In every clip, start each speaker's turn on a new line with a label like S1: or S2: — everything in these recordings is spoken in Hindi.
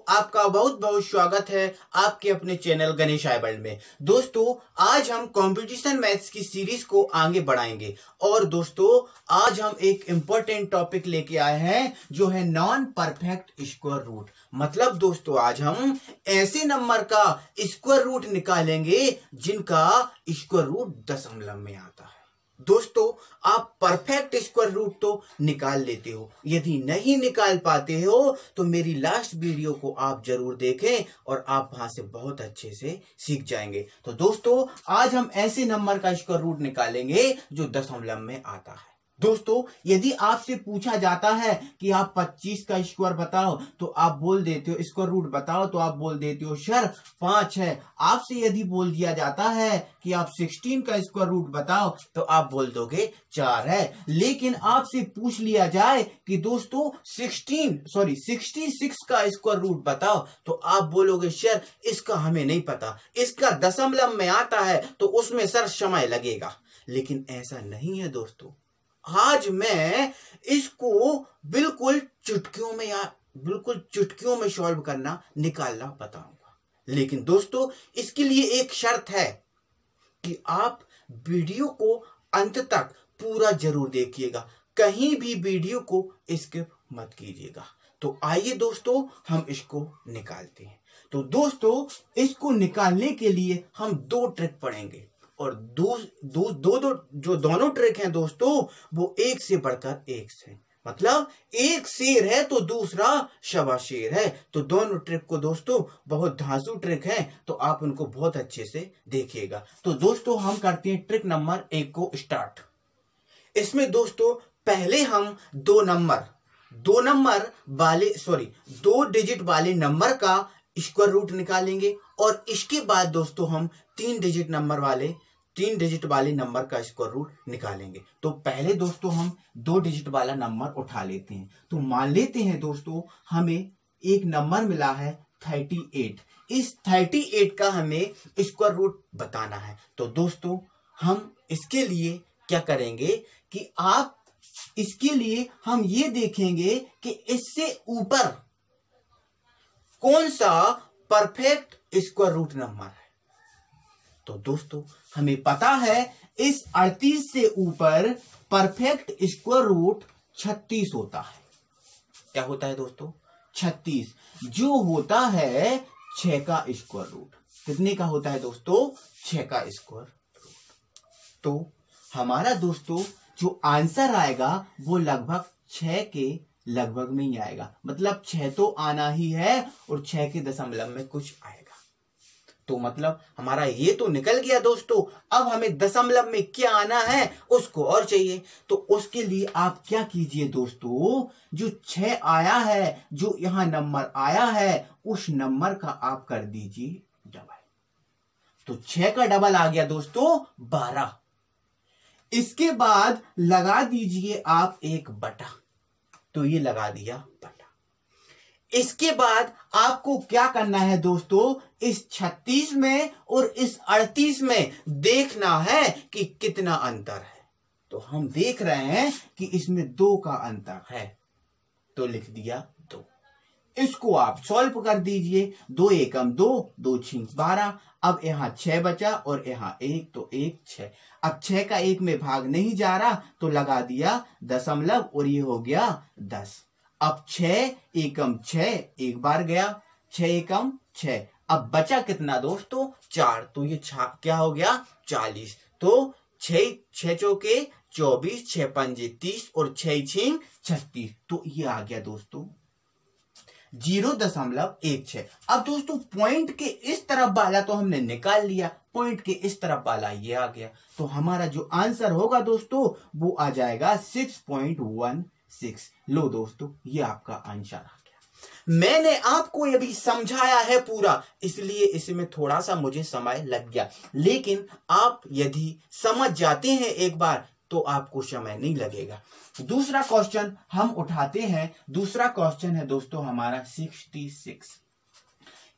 S1: आपका बहुत बहुत स्वागत है आपके अपने चैनल गणेश आई वर्ल्ड में। दोस्तों आज हम कंपटीशन मैथ्स की सीरीज को आगे बढ़ाएंगे और दोस्तों आज हम एक इम्पोर्टेंट टॉपिक लेके आए हैं जो है नॉन परफेक्ट स्क्वायर रूट। मतलब दोस्तों आज हम ऐसे नंबर का स्क्वायर रूट निकालेंगे जिनका स्क्वायर रूट दशमलव में आता है। दोस्तों आप परफेक्ट स्क्वायर रूट तो निकाल लेते हो, यदि नहीं निकाल पाते हो तो मेरी लास्ट वीडियो को आप जरूर देखें और आप वहां से बहुत अच्छे से सीख जाएंगे। तो दोस्तों आज हम ऐसे नंबर का स्क्वायर रूट निकालेंगे जो दशमलव में आता है। दोस्तों यदि आपसे पूछा जाता है कि आप 25 का स्क्वायर बताओ तो आप बोल देते हो, स्क्वायर रूट बताओ तो आप बोल देते हो सर 5 है। आपसे यदि बोल दिया जाता है कि आप 16 का स्क्वायर रूट बताओ तो आप बोल दोगे 4 है। लेकिन आपसे पूछ लिया जाए कि दोस्तों 66 का स्क्वायर रूट बताओ तो आप बोलोगे सर इसका हमें नहीं पता, इसका दशमलव में आता है तो उसमें सर समय लगेगा। लेकिन ऐसा नहीं है दोस्तों, आज मैं इसको बिल्कुल चुटकियों में सॉल्व करना निकालना बताऊंगा। लेकिन दोस्तों इसके लिए एक शर्त है कि आप वीडियो को अंत तक पूरा जरूर देखिएगा, कहीं भी वीडियो को स्किप मत कीजिएगा। तो आइए दोस्तों हम इसको निकालते हैं। तो दोस्तों इसको निकालने के लिए हम दो ट्रिक पढ़ेंगे और दोनों ट्रिक हैं दोस्तों वो एक से बढ़कर एक से, मतलब एक शेर है तो दूसरा शवा शेर है। तो दोनों ट्रिक को दोस्तों बहुत धांसू ट्रिक है तो आप उनको बहुत अच्छे से देखिएगा। तो दोस्तों हम करते हैं ट्रिक नंबर 1 को स्टार्ट। इसमें दोस्तों पहले हम दो डिजिट वाले नंबर का स्क्वायर रूट निकालेंगे और इसके बाद दोस्तों हम 3 डिजिट वाले नंबर का स्क्वायर रूट निकालेंगे। तो पहले दोस्तों हम 2 डिजिट वाला नंबर उठा लेते हैं। तो मान लेते हैं दोस्तों हमें एक नंबर मिला है 38। इस 38 का हमें स्क्वायर रूट बताना है। तो दोस्तों हम इसके लिए क्या करेंगे कि इसके लिए हम ये देखेंगे कि इससे ऊपर कौन सा परफेक्ट स्क्वायर रूट नंबर है। तो दोस्तों हमें पता है इस 38 से ऊपर परफेक्ट स्क्वायर रूट 36 होता है। क्या होता है दोस्तों? 36, जो होता है 6 का स्क्वायर रूट। कितने का होता है दोस्तों? 6 का स्क्वायर रूट। तो हमारा दोस्तों जो आंसर आएगा वो लगभग 6 के लगभग में ही आएगा, मतलब 6 तो आना ही है और 6 के दशमलव में कुछ आएगा। तो मतलब हमारा ये तो निकल गया दोस्तों। अब हमें दशमलव में क्या आना है उसको और चाहिए। तो उसके लिए आप क्या कीजिए दोस्तों, जो 6 आया है, जो यहां नंबर आया है, उस नंबर का आप कर दीजिए डबल। तो 6 का डबल आ गया दोस्तों 12। इसके बाद लगा दीजिए आप 1 बटा। तो ये लगा दिया बटा। इसके बाद आपको क्या करना है दोस्तों, इस 36 में और इस 38 में देखना है कि कितना अंतर है। तो हम देख रहे हैं कि इसमें 2 का अंतर है तो लिख दिया 2। इसको आप सॉल्व कर दीजिए। 2 एकम 2, 2 6 12। अब यहां 6 बचा और यहां 1, तो 1 6। अब 6 का 1 में भाग नहीं जा रहा तो लगा दिया दशमलव और ये हो गया 10। अब 6 एकम 6 एक बार गया, 6 एकम 6। अब बचा कितना दोस्तों? 4। तो ये क्या हो गया? 40। तो 6 चौके 24, 6 पंजे 30 और 6 6 36। तो ये आ गया दोस्तों 0.16। अब दोस्तों पॉइंट के इस तरफ वाला तो हमने निकाल लिया, पॉइंट के इस तरफ वाला ये आ गया। तो हमारा जो आंसर होगा दोस्तों वो आ जाएगा 6.16। लो दोस्तों ये आपका आंसर आ गया। मैंने आपको ये भी समझाया है पूरा, इसलिए इसमें थोड़ा सा मुझे समय लग गया। लेकिन आप यदि समझ जाते हैं एक बार तो आपको समय नहीं लगेगा। दूसरा क्वेश्चन हम उठाते हैं। दूसरा क्वेश्चन है दोस्तों हमारा 66।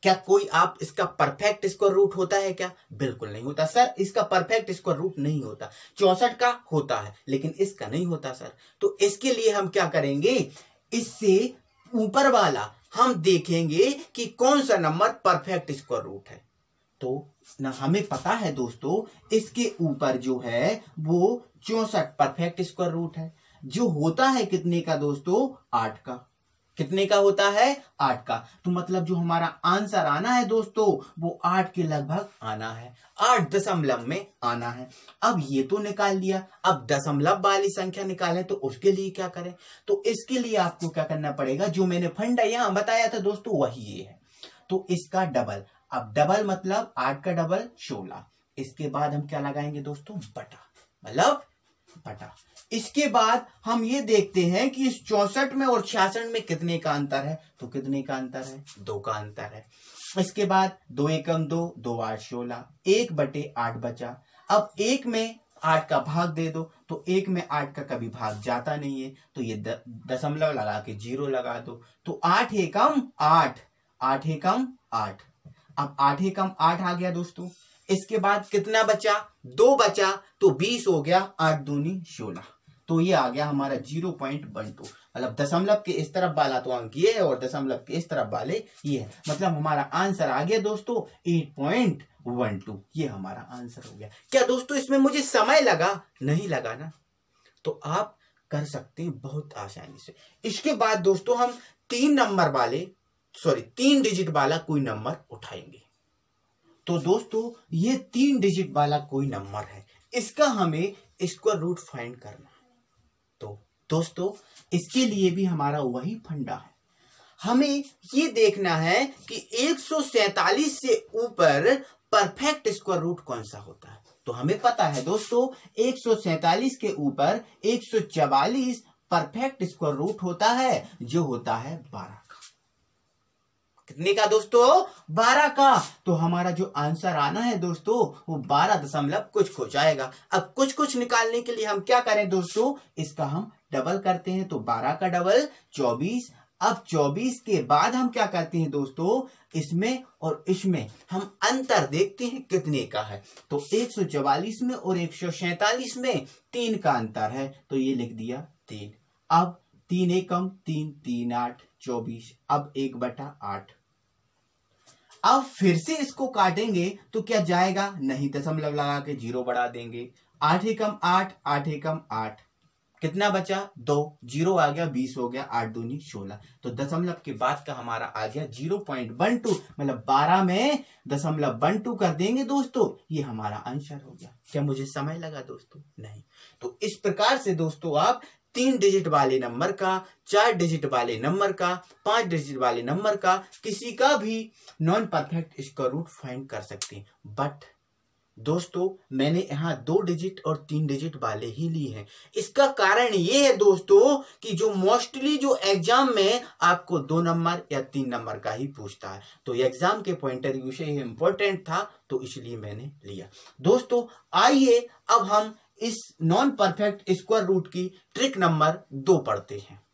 S1: क्या कोई आप इसका परफेक्ट स्क्वायर रूट होता है क्या? बिल्कुल नहीं होता सर, इसका परफेक्ट स्क्वायर रूट नहीं होता। 64 का होता है लेकिन इसका नहीं होता सर। तो इसके लिए हम क्या करेंगे, इससे ऊपर वाला हम देखेंगे कि कौन सा नंबर परफेक्ट स्क्वायर रूट है। तो ना हमें पता है दोस्तों, इसके ऊपर जो है वो 64 परफेक्ट स्क्वायर रूट है, जो होता है कितने का दोस्तों, 8 का। कितने का होता है, 8 का। तो मतलब जो हमारा आंसर आना है दोस्तों वो 8 के लगभग आना है, 8 दशमलव में आना है। अब ये तो निकाल लिया, अब दशमलव वाली संख्या निकालें तो उसके लिए क्या करें। तो इसके लिए आपको क्या करना पड़ेगा, जो मैंने फंडा यहां बताया था दोस्तों वही ये है। तो इसका डबल, अब डबल मतलब 8 का डबल 16। इसके बाद हम क्या लगाएंगे दोस्तों, बटा, मतलब बटा। इसके बाद हम ये देखते हैं कि इस 64 में और 66 में कितने का अंतर है। तो कितने का अंतर है, 2 का अंतर है। इसके बाद 2 एकम 2, 2 8 16, 1/8 बचा। अब 1 में 8 का भाग दे दो, तो 1 में 8 का कभी भाग जाता नहीं है, तो ये दशमलव लगा के 0 लगा दो। तो 8 एकम 8, 8 एकम 8। अब 8 एकम 8 आ गया दोस्तों। इसके बाद कितना बचा, 2 बचा, तो 20 हो गया, 8 दूनी 16। तो ये आ गया हमारा 0.12, मतलब दशमलव के इस तरफ वाला तो अंक ये है और दशमलव के इस तरफ वाले ये है। मतलब हमारा आंसर आ गया दोस्तों 8.12। ये हमारा आंसर हो गया। क्या दोस्तों इसमें मुझे समय लगा, नहीं लगा ना। तो आप कर सकते हैं बहुत आसानी से। इसके बाद दोस्तों हम 3 डिजिट वाला कोई नंबर उठाएंगे। तो दोस्तों ये 3 डिजिट वाला कोई नंबर है, इसका हमें स्क्वायर रूट फाइंड करना है। तो दोस्तों इसके लिए भी हमारा वही फंडा है, हमें ये देखना है कि 147 से ऊपर परफेक्ट स्क्वायर रूट कौन सा होता है। तो हमें पता है दोस्तों 147 के ऊपर 144 परफेक्ट स्क्वायर रूट होता है, जो होता है 12 का। कितने का दोस्तों, 12 का। तो हमारा जो आंसर आना है दोस्तों वो 12 दशमलव कुछ आएगा। अब कुछ निकालने के लिए हम क्या करें दोस्तों, इसका हम डबल करते हैं। तो 12 का डबल 24। अब 24 के बाद हम क्या करते हैं दोस्तों, इसमें और इसमें हम अंतर देखते हैं कितने का है। तो 144 में और 147 में 3 का अंतर है, तो ये लिख दिया 3। अब 3 एकम 3, 3 8 24। अब 1/8। अब फिर से इसको काटेंगे तो क्या जाएगा, नहीं, दशमलव लगा के 0 बढ़ा देंगे। 8 एकम 8, 8 एकम 8, कितना बचा, 2, 0 आ गया, 20 हो गया, 8 दूनी 16। तो दशमलव के बाद का हमारा आ गया 0.12, मतलब 12 में दशमलव 12 कर देंगे दोस्तों, ये हमारा आंसर हो गया। क्या मुझे समय लगा दोस्तों, नहीं। तो इस प्रकार से दोस्तों आप 3 डिजिट वाले नंबर का, 4 डिजिट वाले नंबर का, 5 डिजिट वाले नंबर का, किसी का भी non perfect square root find कर सकते हैं। बट दोस्तों मैंने यहाँ 2 डिजिट और 3 डिजिट वाले ही लिए हैं। इसका कारण ये है दोस्तों कि जो मोस्टली जो एग्जाम में आपको 2 नंबर या 3 नंबर का ही पूछता है, तो एग्जाम के पॉइंट ऑफ व्यू से ये इंपॉर्टेंट था, तो इसलिए मैंने लिया। दोस्तों आइए अब हम इस नॉन परफेक्ट स्क्वायर रूट की ट्रिक नंबर 2 पढ़ते हैं।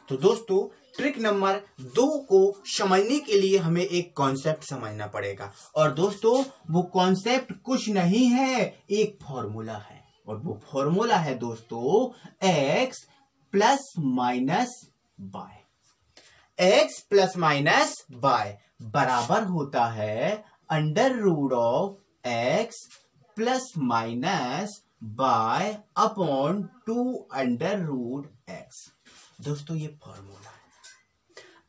S1: तो दोस्तों ट्रिक नंबर 2 को समझने के लिए हमें एक कॉन्सेप्ट समझना पड़ेगा, और दोस्तों वो कॉन्सेप्ट कुछ नहीं है, एक फॉर्मूला है। और वो फॉर्मूला है दोस्तों x plus minus y. x plus minus y बराबर होता है under root of x plus minus y upon 2 under root x। दोस्तों ये फॉर्मूला है।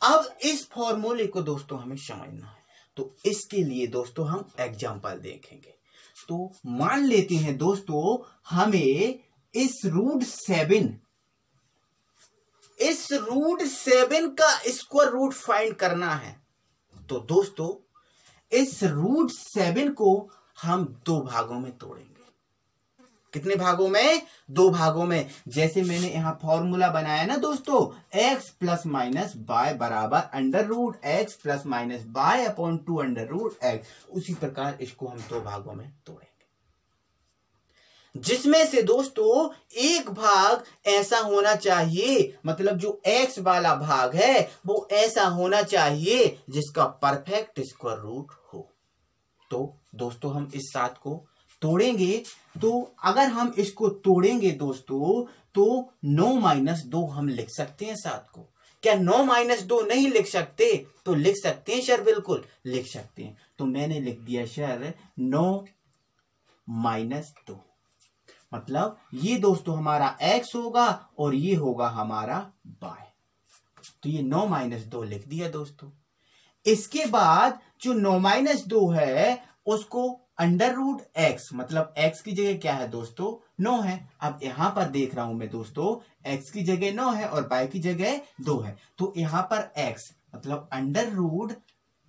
S1: अब इस फॉर्मूले को दोस्तों हमें समझना है, तो इसके लिए दोस्तों हम एग्जांपल देखेंगे। तो मान लेते हैं दोस्तों हमें इस रूट 7 का स्क्वायर रूट फाइंड करना है। तो दोस्तों इस रूट 7 को हम 2 भागों में तोड़ेंगे। कितने भागों में, 2 भागों में। जैसे मैंने यहां फॉर्मूला बनाया ना दोस्तों, x प्लस माइनस बाय बराबर under root x plus minus y upon 2 under root x, उसी प्रकार इसको हम 2 भागों में तोड़ेंगे, जिसमें से दोस्तों एक भाग ऐसा होना चाहिए, मतलब जो x वाला भाग है वो ऐसा होना चाहिए जिसका परफेक्ट स्क्वायर रूट हो। तो दोस्तों हम इस 7 को तोड़ेंगे। तो अगर हम इसको तोड़ेंगे दोस्तों तो 9 - 2 हम लिख सकते हैं 7 को। क्या 9 माइनस 2 नहीं लिख सकते? तो लिख सकते हैं सर, बिल्कुल लिख सकते हैं। तो मैंने लिख दिया सर 9 माइनस 2, मतलब ये दोस्तों हमारा x होगा और ये होगा हमारा y। तो ये 9 माइनस 2 लिख दिया दोस्तों। इसके बाद जो 9 माइनस 2 है उसको अंडर रूट x, मतलब x की जगह क्या है दोस्तों 9 है। अब यहां पर देख रहा हूं मैं दोस्तों x की जगह 9 है और y की जगह 2 है, तो यहां पर x मतलब अंडर रूट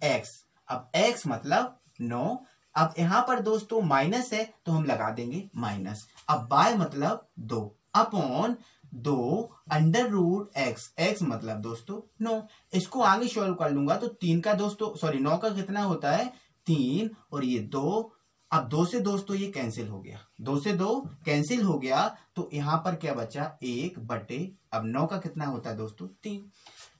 S1: x, अब x मतलब 9। अब यहां पर दोस्तों माइनस है तो हम लगा देंगे माइनस। अब y मतलब 2 upon 2 under root x, x मतलब दोस्तों 9। इसको आगे सॉल्व कर लूंगा तो 3 का दोस्तों सॉरी 9 का कितना होता है 3 और ये 2। अब 2 से दोस्तों ये कैंसिल हो गया, 2 से 2 कैंसिल हो गया, तो यहां पर क्या बचा 1 बटे, अब 9 का कितना होता है दोस्तों 3।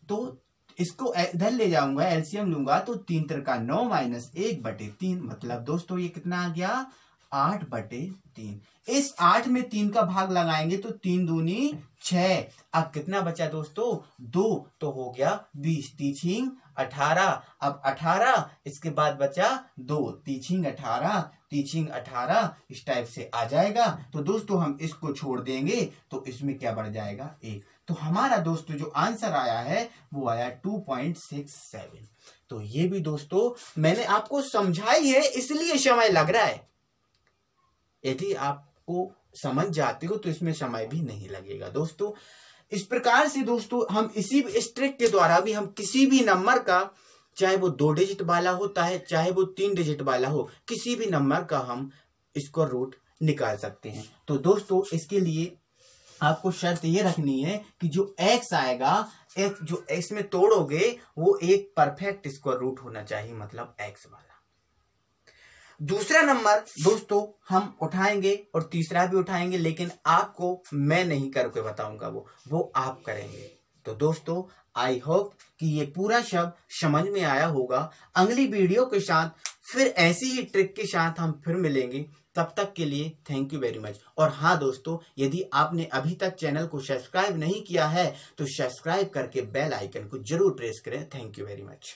S1: तो इसको इधर ले जाऊंगा, एलसीएम लूंगा तो 3 त्रिका 9 माइनस 1 बटे 3, मतलब दोस्तों ये कितना आ गया 8 बटे 3। इस 8 में 3 का भाग लगाएंगे तो 3 दूनी 6। अब कितना बचा दोस्तों 2, तो हो गया 20, तीछिंग 18। अब 18 इसके बाद बचा 2, तीछिंग 18, तीछिंग 18 इस टाइप से आ जाएगा। तो दोस्तों हम इसको छोड़ देंगे तो इसमें क्या बढ़ जाएगा 1। तो हमारा दोस्तों जो आंसर आया है वो आया 2.67। तो ये भी दोस्तों मैंने आपको समझाई है इसलिए समय लग रहा है, यदि आपको समझ जाते हो तो इसमें समय भी नहीं लगेगा दोस्तों। इस प्रकार से दोस्तों हम इस ट्रिक के द्वारा भी हम किसी भी नंबर का, चाहे वो 2 डिजिट वाला होता है चाहे वो 3 डिजिट वाला हो, किसी भी नंबर का हम स्क्वायर रूट निकाल सकते हैं। तो दोस्तों इसके लिए आपको शर्त ये रखनी है कि जो x आएगा, x जो x में तोड़ोगे वो एक परफेक्ट स्क्वायर रूट होना चाहिए, मतलब x वाला। दूसरा नंबर दोस्तों हम उठाएंगे और तीसरा भी उठाएंगे, लेकिन आपको मैं नहीं करके बताऊंगा, वो आप करेंगे। तो दोस्तों आई होप कि ये पूरा शब्द समझ में आया होगा। अगली वीडियो के साथ फिर ऐसी ही ट्रिक के साथ हम फिर मिलेंगे, तब तक के लिए थैंक यू वेरी मच। और हाँ दोस्तों, यदि आपने अभी तक चैनल को सब्सक्राइब नहीं किया है तो सब्सक्राइब करके बेल आइकन को जरूर प्रेस करें। Thank you very much.